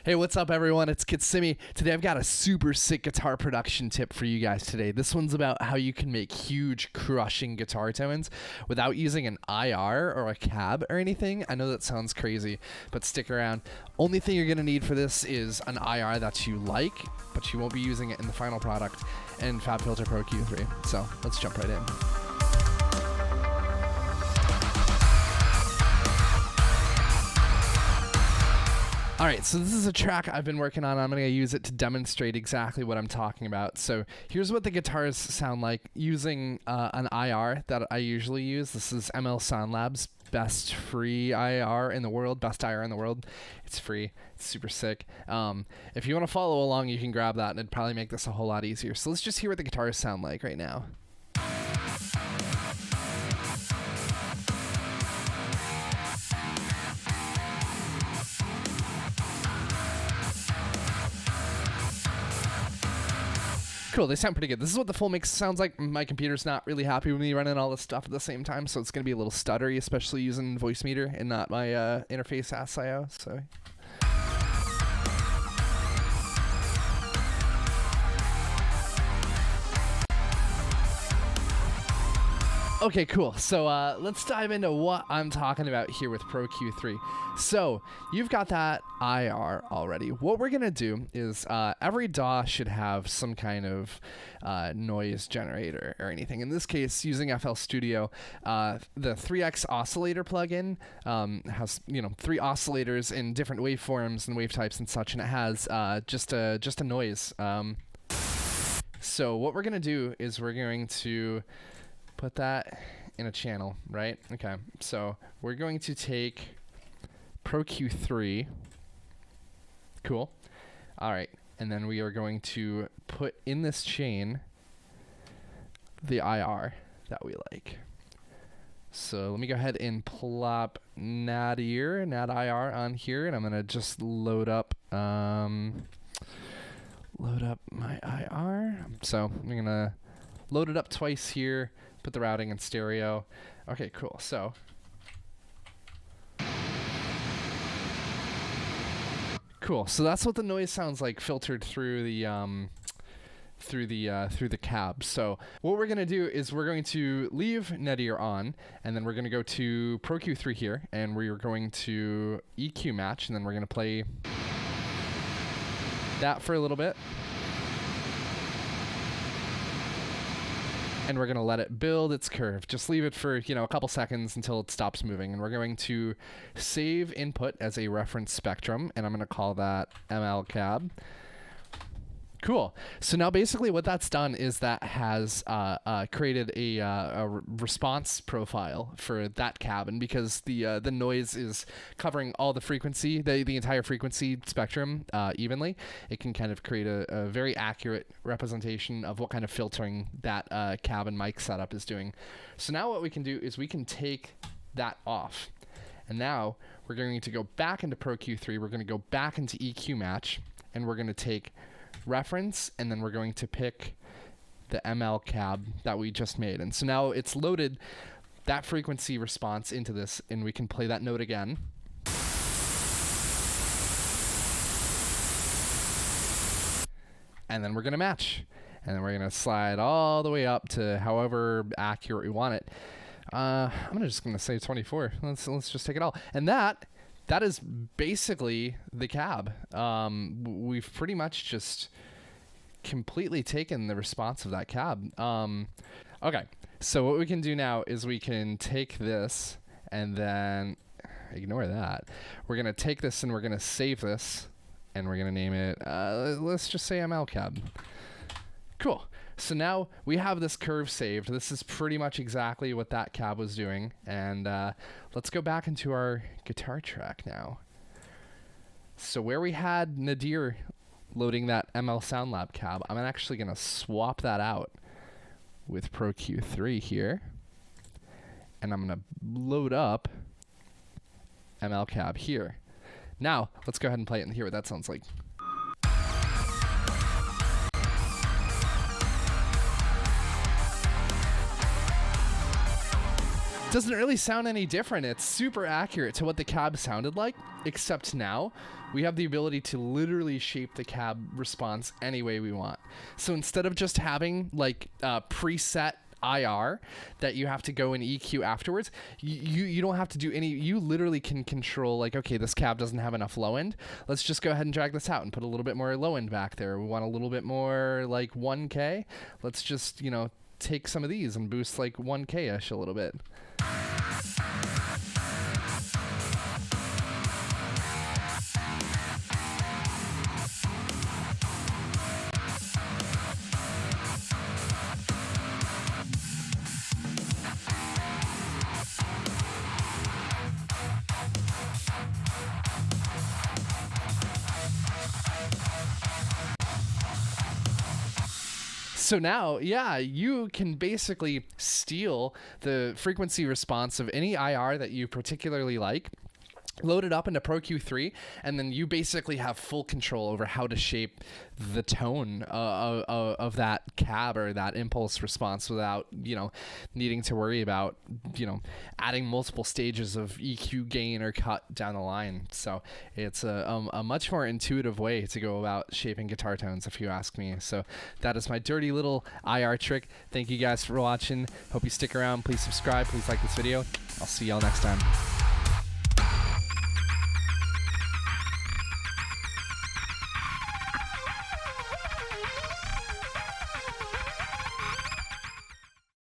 Hey, what's up everyone? It's Kitsimi. Today I've got a super sick guitar production tip for you guys today. This one's about how you can make huge crushing guitar tones without using an IR or a cab or anything. I know that sounds crazy, but stick around. Only thing you're gonna need for this is an IR that you like, but you won't be using it in the final product, and FabFilter Pro Q3. So let's jump right in. All right, so this is a track I've been working on. I'm going to use it to demonstrate exactly what I'm talking about. So here's what the guitars sound like using an IR that I usually use. This is ML Sound Lab's best free IR in the world, best IR in the world. It's free. It's super sick. If you want to follow along, you can grab that, and it'd probably make this a whole lot easier. So let's just hear what the guitars sound like right now. Cool, they sound pretty good. This is what the full mix sounds like. My computer's not really happy with me running all this stuff at the same time, so it's going to be a little stuttery, especially using voice meter and not my interface ASIO. So. Okay, cool. So let's dive into what I'm talking about here with Pro Q3. So you've got that IR already. What we're going to do is every DAW should have some kind of noise generator or anything. In this case, using FL Studio, the 3X oscillator plugin has 3 oscillators in different waveforms and wave types and such, and it has just a noise. So what we're going to do is we're going to put that in a channel, right? Okay, so we're going to take Pro Q3. Cool. All right, and then we are going to put in this chain the IR that we like. So let me go ahead and plop NAD IR on here, and I'm gonna just load up my IR. So I'm gonna load it up twice here. Put the routing in stereo. Okay, cool. So cool. So that's what the noise sounds like filtered through the cab. So what we're gonna do is we're going to leave Nadir on, and then we're gonna go to Pro Q3 here, and we're going to EQ match, and then we're gonna play that for a little bit. And we're going to let it build its curve. Just leave it for, a couple seconds until it stops moving. And we're going to save input as a reference spectrum, and I'm going to call that ML cab. Cool. So now basically what that's done is that has created a response profile for that cab, and because the noise is covering all the frequency, the entire frequency spectrum evenly, it can kind of create a very accurate representation of what kind of filtering that cab and mic setup is doing. So now what we can do is we can take that off, and now we're going to go back into Pro Q3. We're going to go back into EQ match, and we're going to take reference, and then we're going to pick the ML cab that we just made. And so now it's loaded that frequency response into this, and we can play that note again. And then we're going to match. And then we're going to slide all the way up to however accurate we want it. I'm just going to say 24. Let's just take it all. And that is basically the cab. We've pretty much just completely taken the response of that cab. Okay, so what we can do now is we can take this and then ignore that. We're going to take this and we're going to save this, and we're going to name it, let's just say ML cab. Cool. So now we have this curve saved. This is pretty much exactly what that cab was doing. And let's go back into our guitar track now. So where we had Nadir loading that ML Sound Lab cab, I'm actually going to swap that out with Pro Q3 here. And I'm going to load up ML cab here. Now, let's go ahead and play it and hear what that sounds like. doesn't really sound any different. It's super accurate to what the cab sounded like, except now we have the ability to literally shape the cab response any way we want. So instead of just having like preset IR that you have to go and EQ afterwards, you don't have to do any. You literally can control, like, okay, this cab doesn't have enough low end, let's just go ahead and drag this out and put a little bit more low end back there. We want a little bit more like 1K, let's just, you know, take some of these and boost like 1K-ish a little bit. So now, yeah, you can basically steal the frequency response of any IR that you particularly like, load it up into Pro Q3, and then you basically have full control over how to shape the tone of that cab or that impulse response without, you know, needing to worry about, you know, adding multiple stages of EQ gain or cut down the line. So it's a much more intuitive way to go about shaping guitar tones, if you ask me. So that is my dirty little IR trick. Thank you guys for watching. Hope you stick around. Please subscribe. Please like this video. I'll see y'all next time.